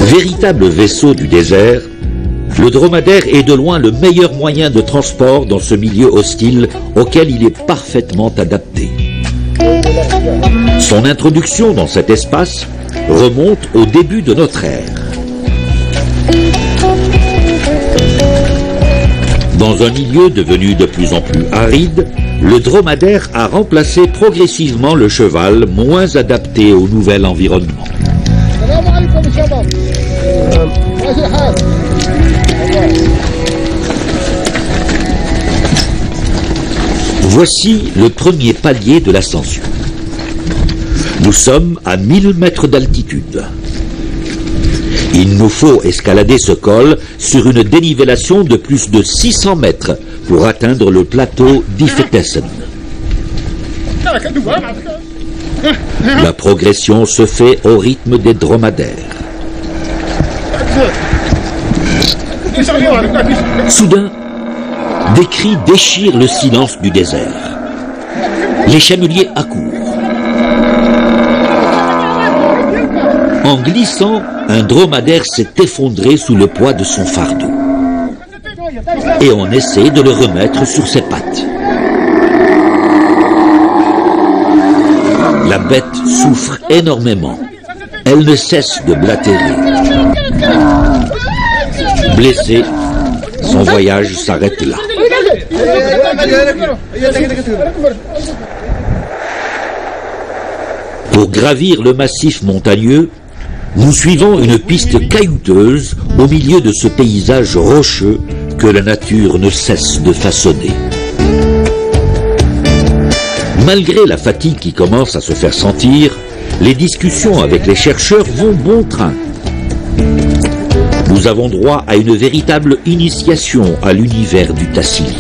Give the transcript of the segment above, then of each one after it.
Véritable vaisseau du désert, le dromadaire est de loin le meilleur moyen de transport dans ce milieu hostile auquel il est parfaitement adapté. Son introduction dans cet espace remonte au début de notre ère. Dans un milieu devenu de plus en plus aride, le dromadaire a remplacé progressivement le cheval, moins adapté au nouvel environnement. Voici le premier palier de l'ascension. Nous sommes à 1000 mètres d'altitude. Il nous faut escalader ce col sur une dénivellation de plus de 600 mètres pour atteindre le plateau d'Ifetessen. La progression se fait au rythme des dromadaires. Soudain, des cris déchirent le silence du désert. Les chameliers accourent. En glissant, un dromadaire s'est effondré sous le poids de son fardeau. Et on essaie de le remettre sur ses pattes. La bête souffre énormément. Elle ne cesse de blatérer. Blessé, son voyage s'arrête là. Pour gravir le massif montagneux, nous suivons une piste caillouteuse au milieu de ce paysage rocheux que la nature ne cesse de façonner. Malgré la fatigue qui commence à se faire sentir, les discussions avec les chercheurs vont bon train. Nous avons droit à une véritable initiation à l'univers du Tassili.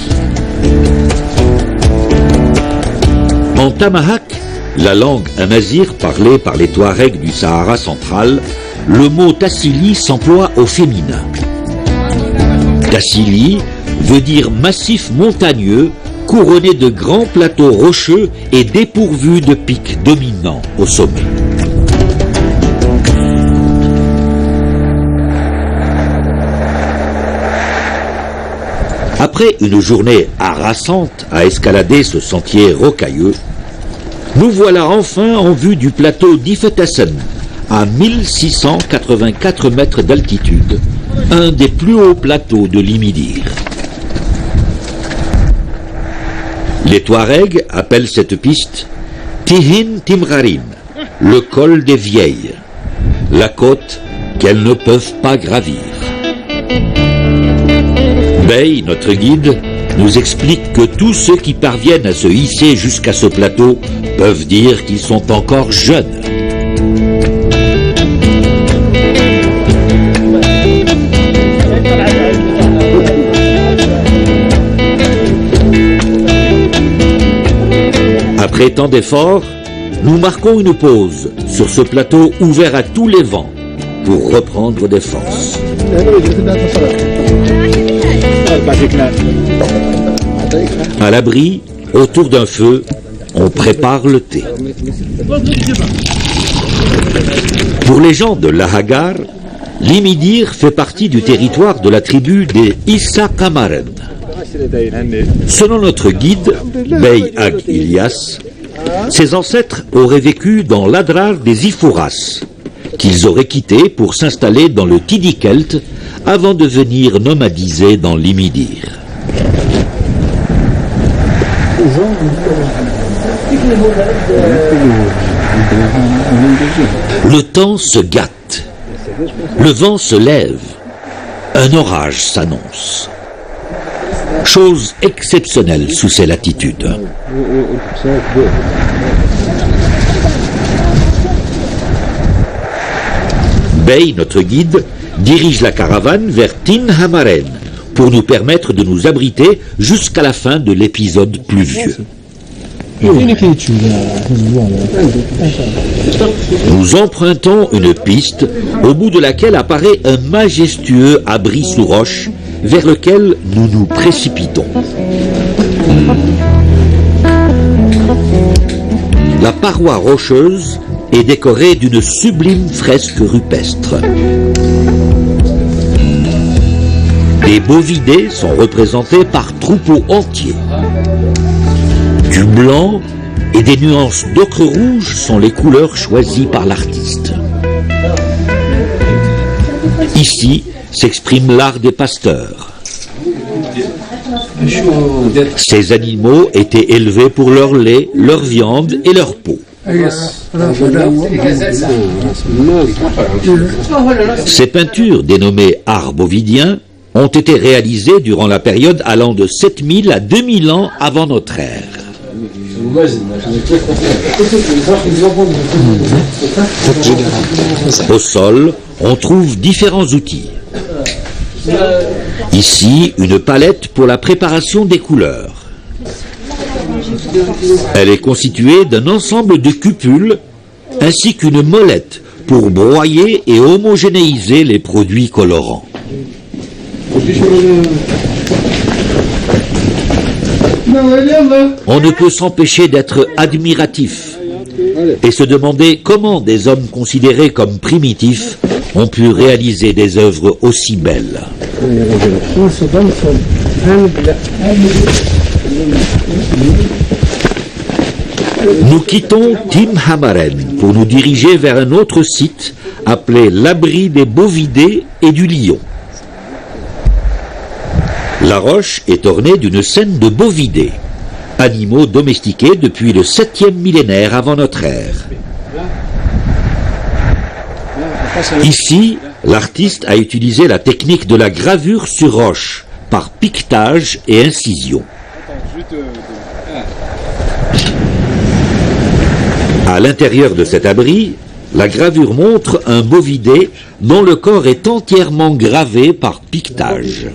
En Tamahak, la langue amazigh parlée par les Touaregs du Sahara central, le mot Tassili s'emploie au féminin. Tassili veut dire massif montagneux, couronné de grands plateaux rocheux et dépourvu de pics dominants au sommet. Après une journée harassante à escalader ce sentier rocailleux, nous voilà enfin en vue du plateau d'Ifetessen, à 1684 mètres d'altitude, un des plus hauts plateaux de l'Imidir. Les Touaregs appellent cette piste Tihin Timrarim, le col des vieilles, la côte qu'elles ne peuvent pas gravir. Bey, notre guide, nous explique que tous ceux qui parviennent à se hisser jusqu'à ce plateau peuvent dire qu'ils sont encore jeunes. Après tant d'efforts, nous marquons une pause sur ce plateau ouvert à tous les vents pour reprendre des forces. À l'abri, autour d'un feu, on prépare le thé. Pour les gens de Lahagar, l'Imidir fait partie du territoire de la tribu des Issa Kamaren. Selon notre guide, Bey Ag Ilyas, ses ancêtres auraient vécu dans l'Adrar des Ifouras, qu'ils auraient quitté pour s'installer dans le Tidikelt avant de venir nomadiser dans l'Imidir. Le temps se gâte, le vent se lève, un orage s'annonce. Chose exceptionnelle sous ces latitudes. Bey, notre guide, dirige la caravane vers Tin Hamaren pour nous permettre de nous abriter jusqu'à la fin de l'épisode pluvieux. Nous empruntons une piste au bout de laquelle apparaît un majestueux abri sous roche vers lequel nous nous précipitons. La paroi rocheuse est décorée d'une sublime fresque rupestre. Les bovidés sont représentés par troupeaux entiers. Du blanc et des nuances d'ocre rouge sont les couleurs choisies par l'artiste. Ici s'exprime l'art des pasteurs. Ces animaux étaient élevés pour leur lait, leur viande et leur peau. Ces peintures, dénommées art bovidien, ont été réalisées durant la période allant de 7000 à 2000 ans avant notre ère. Au sol, on trouve différents outils. Ici, une palette pour la préparation des couleurs. Elle est constituée d'un ensemble de cupules ainsi qu'une molette pour broyer et homogénéiser les produits colorants. On ne peut s'empêcher d'être admiratif et se demander comment des hommes considérés comme primitifs ont pu réaliser des œuvres aussi belles. Nous quittons Tim Hamaren pour nous diriger vers un autre site appelé l'abri des bovidés et du lion. La roche est ornée d'une scène de bovidés, animaux domestiqués depuis le 7e millénaire avant notre ère. Ici, l'artiste a utilisé la technique de la gravure sur roche, par piquetage et incision. À l'intérieur de cet abri, la gravure montre un bovidé dont le corps est entièrement gravé par piquetage.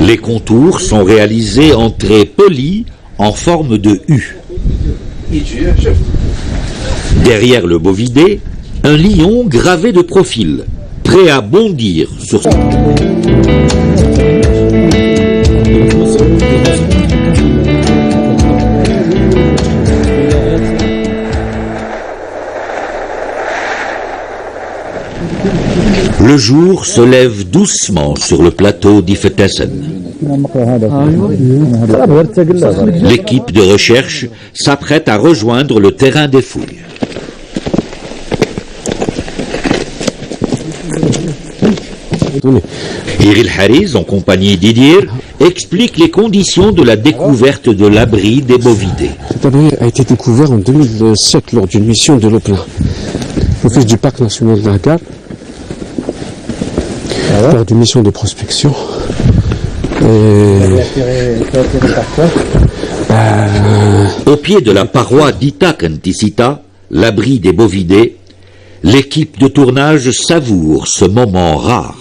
Les contours sont réalisés en traits polis en forme de U. Derrière le bovidé, un lion gravé de profil, prêt à bondir sur son... Le jour se lève doucement sur le plateau d'Ifetessen. L'équipe de recherche s'apprête à rejoindre le terrain des fouilles. Iril Hariz, en compagnie d'Idir, explique les conditions de la découverte de l'abri des bovidés. Cet abri a été découvert en 2007 lors d'une mission de l'OPLA, l'Office du Parc national de Hagar, lors d'une mission de prospection. Au pied de la paroi d'Itak Antisita, l'abri des bovidés, l'équipe de tournage savoure ce moment rare.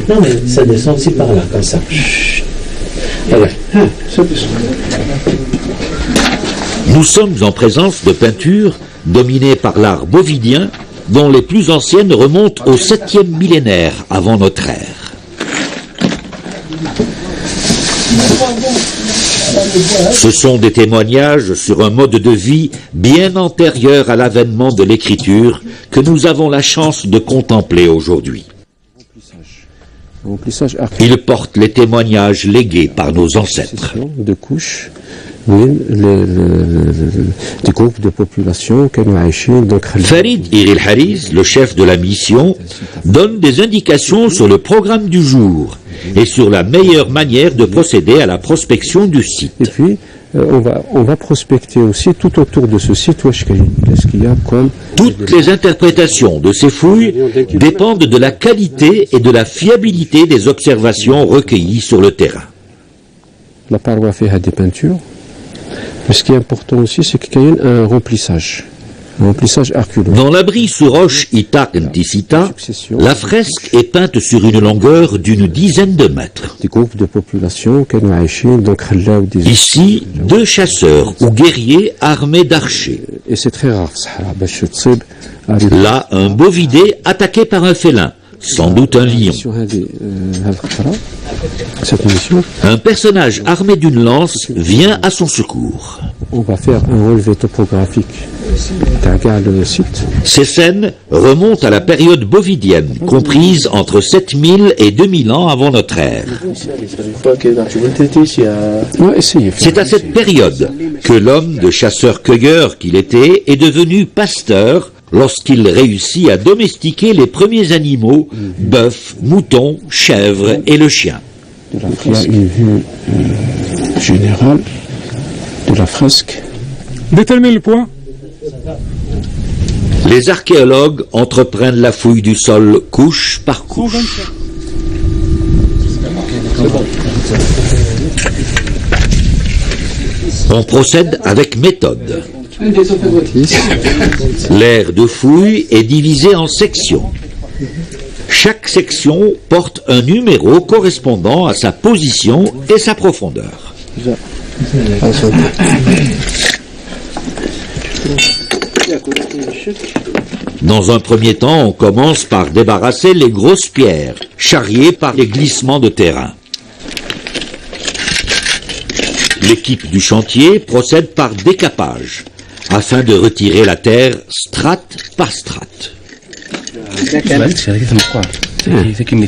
Non mais ça descend aussi par là, comme ça. Voilà. Nous sommes en présence de peintures dominées par l'art bovidien, dont les plus anciennes remontent au 7e millénaire avant notre ère. Ce sont des témoignages sur un mode de vie bien antérieur à l'avènement de l'écriture que nous avons la chance de contempler aujourd'hui. Ils portent les témoignages légués par nos ancêtres. De couches, des groupes de population. Farid Iril Hariz, le chef de la mission, donne des indications sur le programme du jour et sur la meilleure manière de procéder à la prospection du site. Et puis, on va prospecter aussi tout autour de ce site. Qu'est-ce qu'il y a comme... Toutes les interprétations de ces fouilles dépendent de la qualité et de la fiabilité des observations recueillies sur le terrain. La paroi fait des peintures. Mais ce qui est important aussi, c'est qu'il y a un remplissage archéologique. Dans l'abri sous roche Itak Antisita, la fresque est peinte sur une longueur d'une dizaine de mètres. Des groupes de population, ici, 2 chasseurs ou guerriers armés d'archers. Et c'est très rare. Là, un bovidé attaqué par un félin, sans doute un lion. Cette mission, Un personnage armé d'une lance vient à son secours. on va faire un relevé topographique le site. Ces scènes remontent à la période bovidienne, comprise entre 7000 et 2000 ans avant notre ère. Ouais, essayez. C'est à cette période que l'homme de chasseur-cueilleur qu'il était est devenu pasteur lorsqu'il réussit à domestiquer les premiers animaux, bœufs, moutons, chèvres et le chien. Il y a une vue générale de la fresque. Détermine le point. Les archéologues entreprennent la fouille du sol couche par couche. On procède avec méthode. L'aire de fouille est divisée en sections. Chaque section porte un numéro correspondant à sa position et sa profondeur. Dans un premier temps, on commence par débarrasser les grosses pierres, charriées par les glissements de terrain. L'équipe du chantier procède par décapage, afin de retirer la terre strate par strate.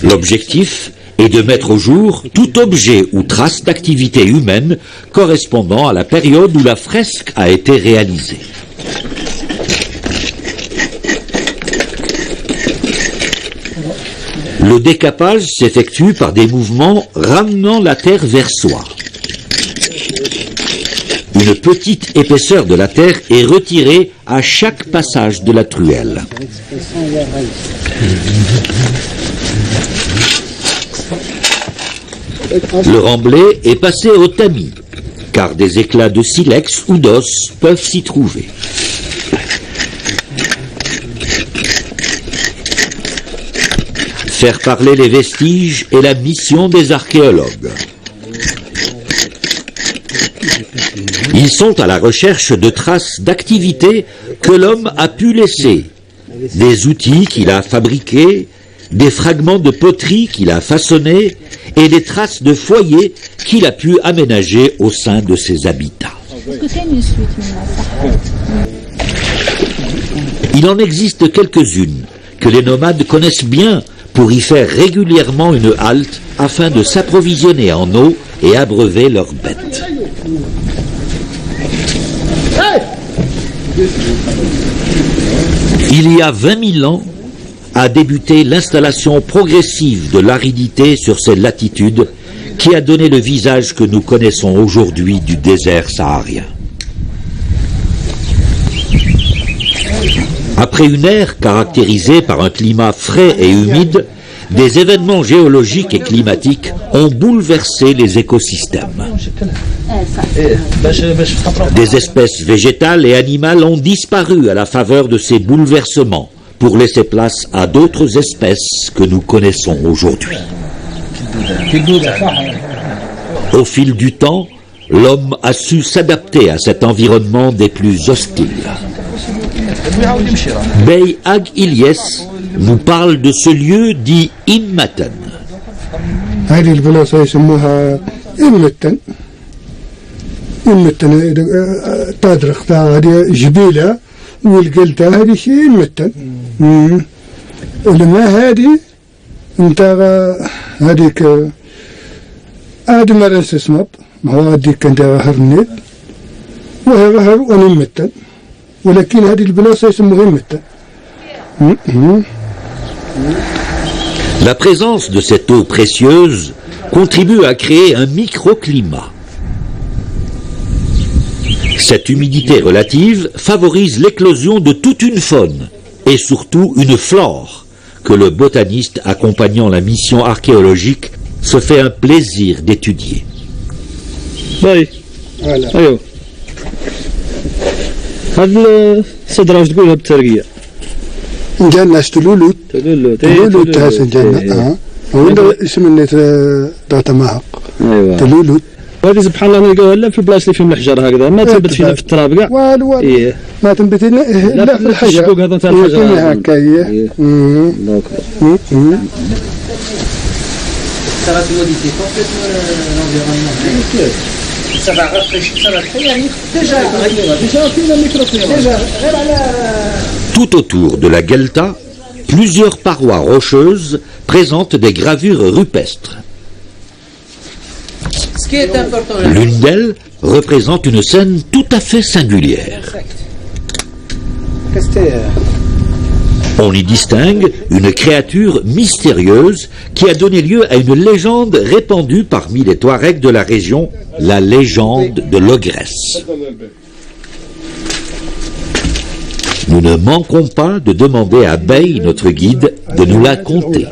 L'objectif est de mettre au jour tout objet ou trace d'activité humaine correspondant à la période où la fresque a été réalisée. Le décapage s'effectue par des mouvements ramenant la terre vers soi. Une petite épaisseur de la terre est retirée à chaque passage de la truelle. Le remblai est passé au tamis, car des éclats de silex ou d'os peuvent s'y trouver. Faire parler les vestiges est la mission des archéologues. Ils sont à la recherche de traces d'activité que l'homme a pu laisser, des outils qu'il a fabriqués, des fragments de poterie qu'il a façonnés et des traces de foyers qu'il a pu aménager au sein de ses habitats. Il en existe quelques-unes que les nomades connaissent bien pour y faire régulièrement une halte afin de s'approvisionner en eau et abreuver leurs bêtes. Il y a 20 000 ans a débuté l'installation progressive de l'aridité sur ces latitudes qui a donné le visage que nous connaissons aujourd'hui du désert saharien. Après une ère caractérisée par un climat frais et humide, des événements géologiques et climatiques ont bouleversé les écosystèmes. Des espèces végétales et animales ont disparu à la faveur de ces bouleversements pour laisser place à d'autres espèces que nous connaissons aujourd'hui. Au fil du temps, l'homme a su s'adapter à cet environnement des plus hostiles. Bey Ag Ilyes nous parle de ce lieu dit Imatan. هذه البلاصة يسموها إمتن تادرخ هذه جبيلة والقلتة هذه شيء إمتن ولما هذه انت هذيك هذه مرة اسمط ما هو هذيك انت هرنيت وهي غهر ونمتن ولكن هذه البلاصة يسموها إمتن. La présence de cette eau précieuse contribue à créer un microclimat. Cette humidité relative favorise l'éclosion de toute une faune et surtout une flore que le botaniste accompagnant la mission archéologique se fait un plaisir d'étudier. باي ايوه هذا الصدر واش تقولها بالترقيه جانا تلولوت تلولوت تاس جانا وين اسم النت داتا معق ايوه تلولوت وهذه سبحان الله نلقاوها لا في البلايص اللي فيهم الحجر هكذا ما تثبت فينا في التراب كاع. والو ايه ما تنبت لا في الحجر. الشبوك هذا تاع الحجر. هكا هي. الله اكبر. Ça va modifier complètement l'environnement. Ça va rafraîchir, ça va créer un micro. Déjà, Tout autour de la Guelta, plusieurs parois rocheuses présentent des gravures rupestres. ce qui est important là. L'une d'elles représente une scène tout à fait singulière. On y distingue une créature mystérieuse qui a donné lieu à une légende répandue parmi les Touaregs de la région, la légende de l'ogresse. Nous ne manquons pas de demander à Bey, notre guide, de nous la conter.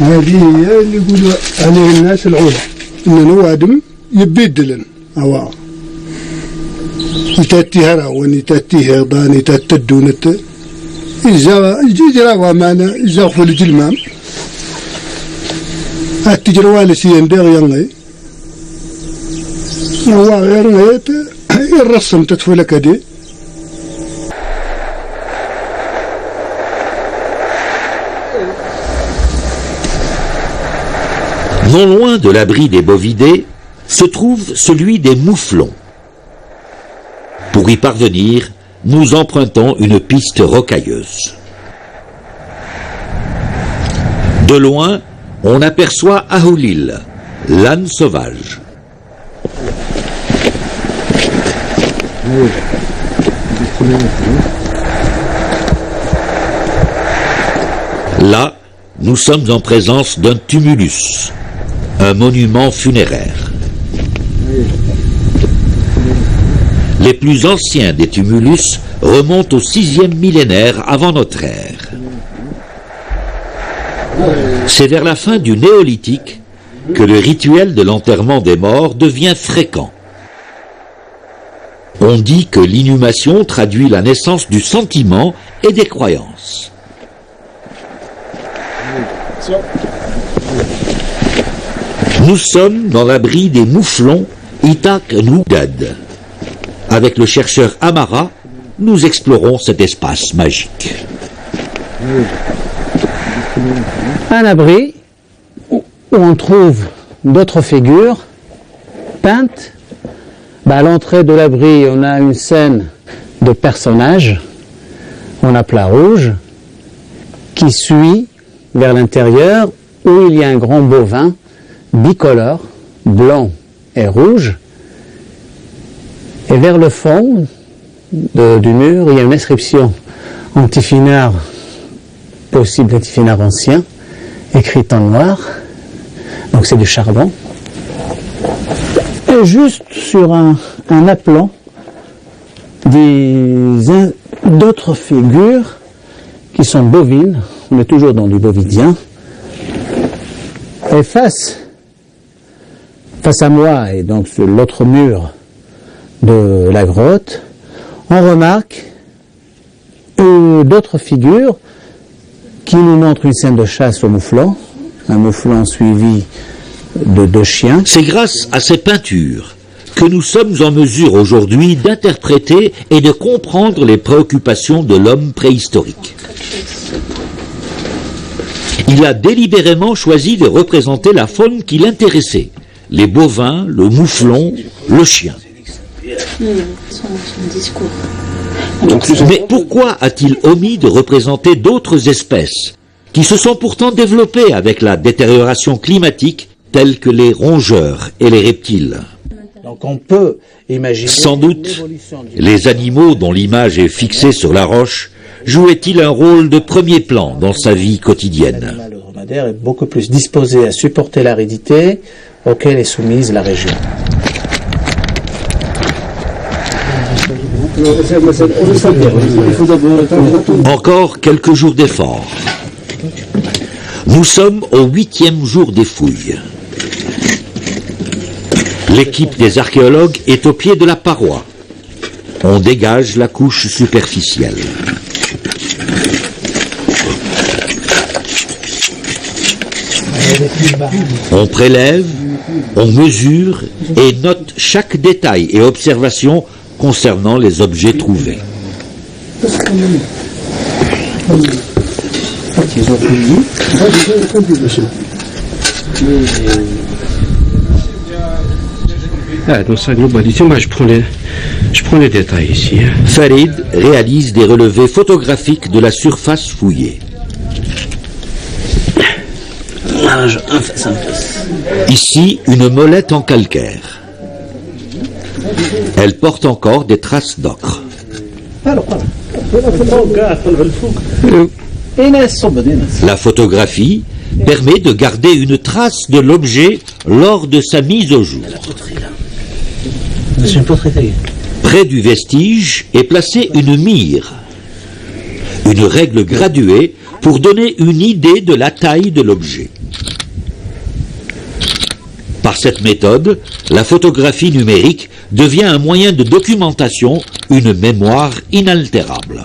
هذه هي اللي يقولوا عليه الناس العودة إن الوادم يبدلن أوا يتاتيها راون يتاتيها ضان يتاتدونت إذا يجرا ومانا إذا خفل جلمام التجروال سيان دير ينغي هو غير غيت الرسم تتفلك دي. Non loin de l'abri des bovidés se trouve celui des mouflons. Pour y parvenir, nous empruntons une piste rocailleuse. De loin, on aperçoit Ahoulil, l'âne sauvage. Là, nous sommes en présence d'un tumulus, un monument funéraire. Les plus anciens des tumulus remontent au 6e millénaire avant notre ère. C'est vers la fin du néolithique que le rituel de l'enterrement des morts devient fréquent. On dit que l'inhumation traduit la naissance du sentiment et des croyances. Nous sommes dans l'abri des mouflons Itak Nougad. Avec le chercheur Amara, nous explorons cet espace magique. Un abri où on trouve d'autres figures peintes. À l'entrée de l'abri, on a une scène de personnages en aplat rouge qui suit vers l'intérieur où il y a un grand bovin bicolore, blanc et rouge. Et vers le fond du mur, il y a une inscription antifinard, possible antifinard ancien, écrite en noir. Donc c'est du charbon. Et juste sur un appelant, d'autres figures qui sont bovines. On est toujours dans du bovidien. Et face à moi et donc sur l'autre mur de la grotte, on remarque d'autres figures qui nous montrent une scène de chasse au mouflon, un mouflon suivi de deux chiens. C'est grâce à ces peintures que nous sommes en mesure aujourd'hui d'interpréter et de comprendre les préoccupations de l'homme préhistorique. Il a délibérément choisi de représenter la faune qui l'intéressait, les bovins, le mouflon, le chien. Mais pourquoi a-t-il omis de représenter d'autres espèces qui se sont pourtant développées avec la détérioration climatique, telles que les rongeurs et les reptiles? Donc on peut imaginer... Sans doute, les animaux dont l'image est fixée sur la roche jouaient-ils un rôle de premier plan dans sa vie quotidienne? L'animal dromadaire est beaucoup plus disposé à supporter l'aridité auquel est soumise la région. Encore quelques jours d'efforts. Nous sommes au 8e jour des fouilles. L'équipe des archéologues est au pied de la paroi. On dégage la couche superficielle. On prélève On mesure et note chaque détail et observation concernant les objets trouvés. Dans sa globalité, moi je prends les détails ici. Farid réalise des relevés photographiques de la surface fouillée. Ici, une molette en calcaire. Elle porte encore des traces d'ocre. La photographie permet de garder une trace de l'objet lors de sa mise au jour. Près du vestige est placée une mire, une règle graduée pour donner une idée de la taille de l'objet. Par cette méthode, la photographie numérique devient un moyen de documentation, une mémoire inaltérable.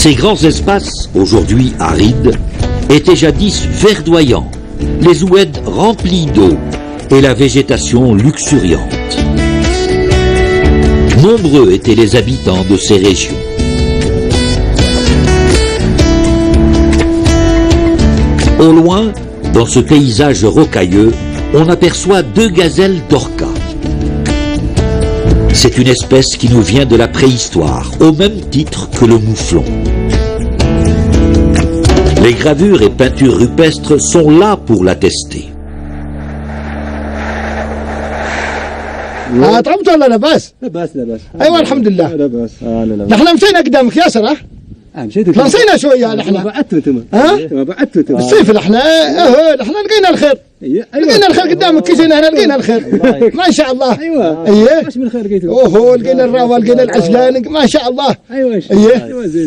Ces grands espaces, aujourd'hui arides, étaient jadis verdoyants, les oueds remplis d'eau et la végétation luxuriante. Nombreux étaient les habitants de ces régions. Au loin, dans ce paysage rocailleux, on aperçoit 2 gazelles d'orca. C'est une espèce qui nous vient de la préhistoire, au même titre que le mouflon. Les gravures et peintures rupestres sont là pour l'attester. طعمت ولا لاباس؟ لاباس لاباس. ايوه الحمد لله. لاباس. لا. نحن مشينا قدامك ياسر ها؟ مشيت. نسينا شويه نحن. بعدتوا تما. ها؟ بعدتوا تما. الصيف نحن نحن لقينا الخير. لقينا الخير قدامك كي جينا هنا لقينا الخير. ما شاء الله. ايوه. اييه. واش من خير لقيتوا؟ اوه لقينا الراوه لقينا العجلان ما شاء الله. ايوه. اييه.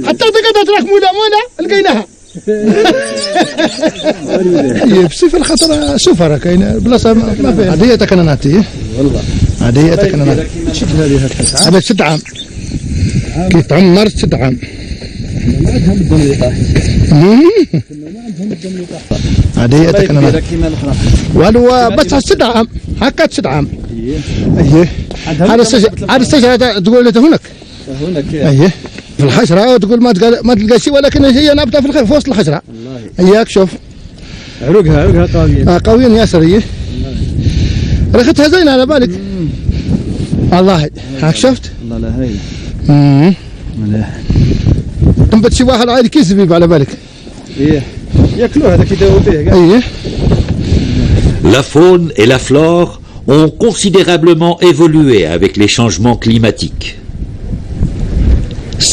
حتى تقدر تراك مولا لقيناها. بصيف الخطر سفرة كاين بلاصه ما فيها عاديه تكنناتي والله عاديه تكننات هذا 6 عام كيف عمر 6 عام عاديه تكننات والو بس 6 عام هكا 6 عام اييه هذا الشجره تقول لي هناك اييه في الحجره وتقول ما تلقى شيء ولكن هي نابته في وسط الحجره اياك شوف عروقها قويه قويه ياسر هي ريحتها زينه على بالك والله هاك شفت والله لا هايله تنبت شي واحد عادي كيس زبيب على بالك ايه ياكلوه هذاك يداووا به ايه. La faune et la flore ont considérablement évolué avec les changements climatiques.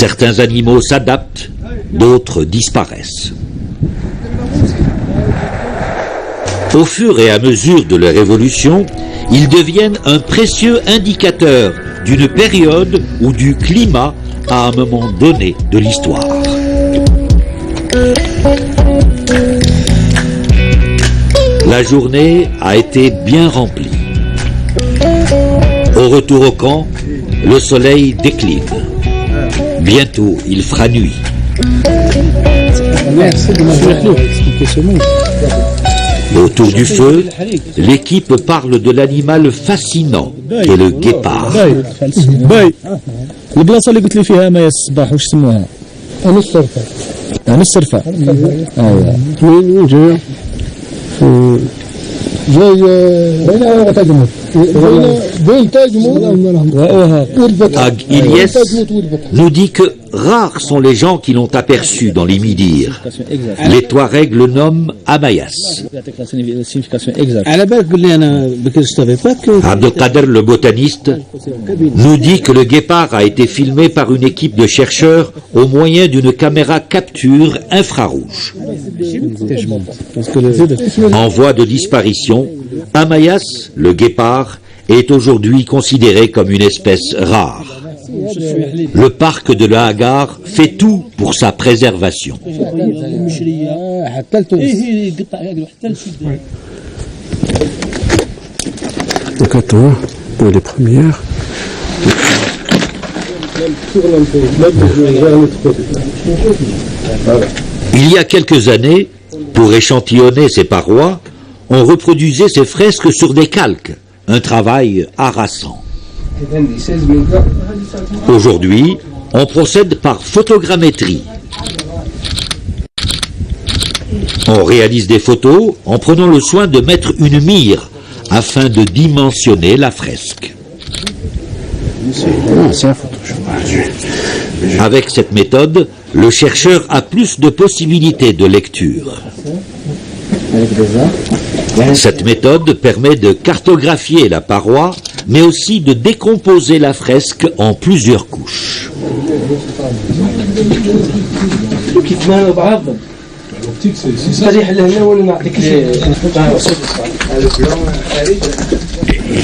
Certains animaux s'adaptent, d'autres disparaissent. Au fur et à mesure de leur évolution, ils deviennent un précieux indicateur d'une période ou du climat à un moment donné de l'histoire. La journée a été bien remplie. Au retour au camp, le soleil décline. Bientôt, il fera nuit. Autour du feu, l'équipe parle de l'animal fascinant qu'est le guépard. البلاصه اللي قلت لي فيها ما الصباح واش سموها؟ انا الصرفه انا السرفه. ايوه وين جاي؟ جاي تجمد بين تجمد Ag Ilyes nous dit que rares sont les gens qui l'ont aperçu dans les Midir. Les Touaregs le nomment Amayas. على بالك قول لي انا بكري سافي با Abdelkader, le botaniste, nous dit que le guépard a été filmé par une équipe de chercheurs au moyen d'une caméra capture infrarouge. En voie de disparition, Amayas, le guépard, est aujourd'hui considéré comme une espèce rare. Le parc de la Hagar fait tout pour sa préservation. Donc attends, pour les premières. Il y a quelques années, pour échantillonner ces parois, on reproduisait ces fresques sur des calques, un travail harassant. Aujourd'hui, on procède par photogrammétrie. On réalise des photos en prenant le soin de mettre une mire afin de dimensionner la fresque. Avec cette méthode, le chercheur a plus de possibilités de lecture. Cette méthode permet de cartographier la paroi, mais aussi de décomposer la fresque en plusieurs couches.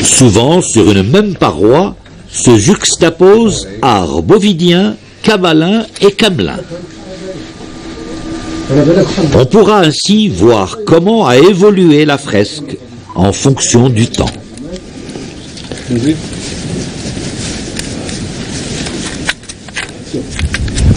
Souvent, sur une même paroi, se juxtaposent art bovidien, cabalin et camelin. On pourra ainsi voir comment a évolué la fresque en fonction du temps.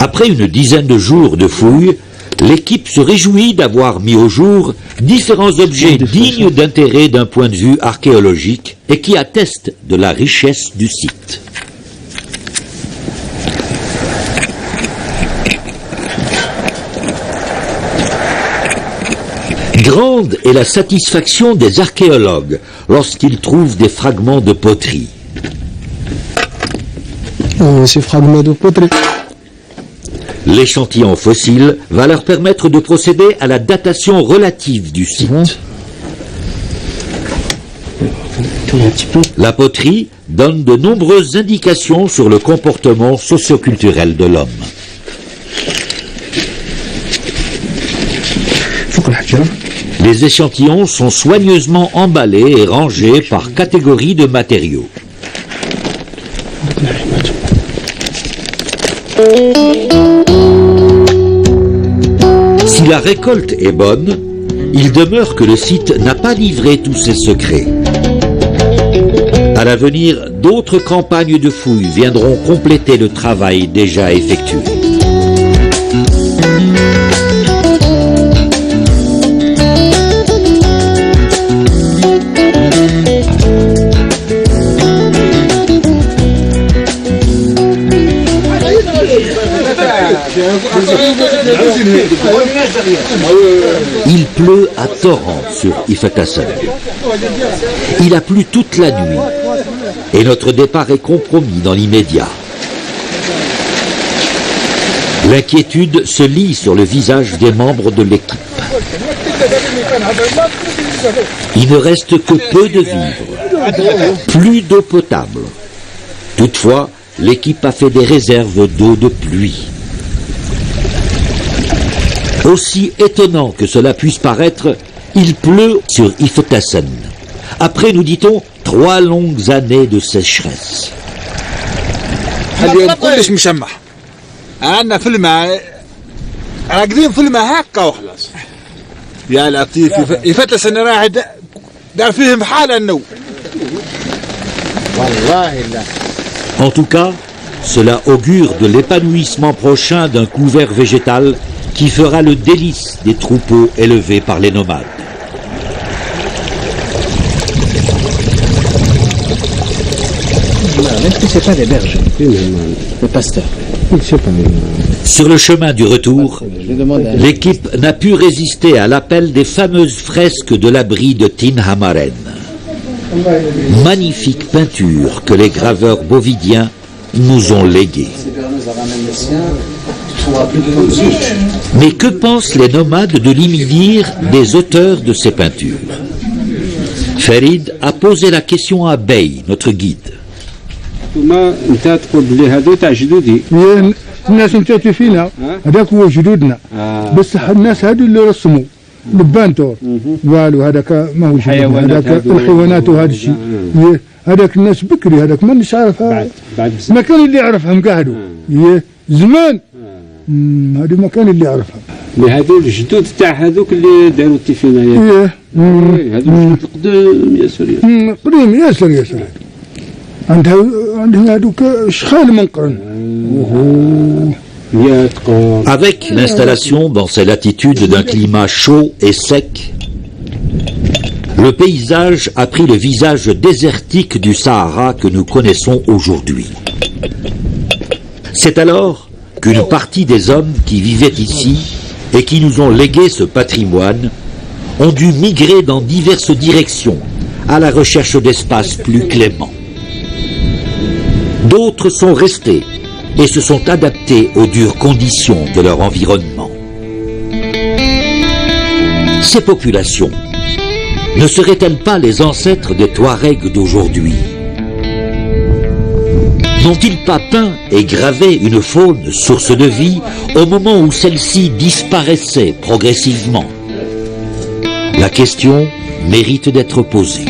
Après une dizaine de jours de fouilles, l'équipe se réjouit d'avoir mis au jour différents objets dignes d'intérêt d'un point de vue archéologique et qui attestent de la richesse du site. Grande est la satisfaction des archéologues lorsqu'ils trouvent des fragments de poterie. Ces fragments de poterie. L'échantillon fossile va leur permettre de procéder à la datation relative du site. La poterie donne de nombreuses indications sur le comportement socioculturel de l'homme. Les échantillons sont soigneusement emballés et rangés par catégorie de matériaux. Si la récolte est bonne, il demeure que le site n'a pas livré tous ses secrets. À l'avenir, d'autres campagnes de fouilles viendront compléter le travail déjà effectué. Il pleut à torrent sur Ifatasen. Il a plu toute la nuit et notre départ est compromis dans l'immédiat. L'inquiétude se lit sur le visage des membres de l'équipe. Il ne reste que peu de vivres, plus d'eau potable. Toutefois, l'équipe a fait des réserves d'eau de pluie. Aussi étonnant que cela puisse paraître, il pleut sur Ifatasen. Après, nous dit-on, 3 longues années de sécheresse. En tout cas, cela augure de l'épanouissement prochain d'un couvert végétal qui fera le délice des troupeaux élevés par les nomades. Est-ce que c'est pas des berges, des pasteurs? Sur le chemin du retour, l'équipe n'a pu résister à l'appel des fameuses fresques de l'abri de Tin Hamaren. Magnifique peinture que les graveurs bovidiens nous ont léguée. Mais que pensent les nomades de l'Imidir des auteurs de ces peintures? Farid a posé la question à Bey, notre guide. الناس مشاتوا فينا هذاك هو جدودنا بس الناس هذو اللي رسموا لبان تور والو هذاك ما هو جدودنا هذاك الحيوانات وهذا الشيء هذاك الناس بكري هذاك مانيش عارفها بعد بزاف. ما كان اللي يعرفهم قعدوا زمان هذه ما كان اللي يعرفها مي هذو الجدود تاع هذوك اللي داروا التلفزيونات هذو الجدود القدام ياسر قديم ياسر عندهم هذوك شخال من قرن Avec l'installation dans ces latitudes d'un climat chaud et sec, le paysage a pris le visage désertique du Sahara que nous connaissons aujourd'hui. C'est alors qu'une partie des hommes qui vivaient ici et qui nous ont légué ce patrimoine ont dû migrer dans diverses directions à la recherche d'espaces plus cléments. D'autres sont restés et se sont adaptés aux dures conditions de leur environnement. Ces populations ne seraient-elles pas les ancêtres des Touaregs d'aujourd'hui? N'ont-ils pas peint et gravé une faune source de vie au moment où celle-ci disparaissait progressivement? La question mérite d'être posée.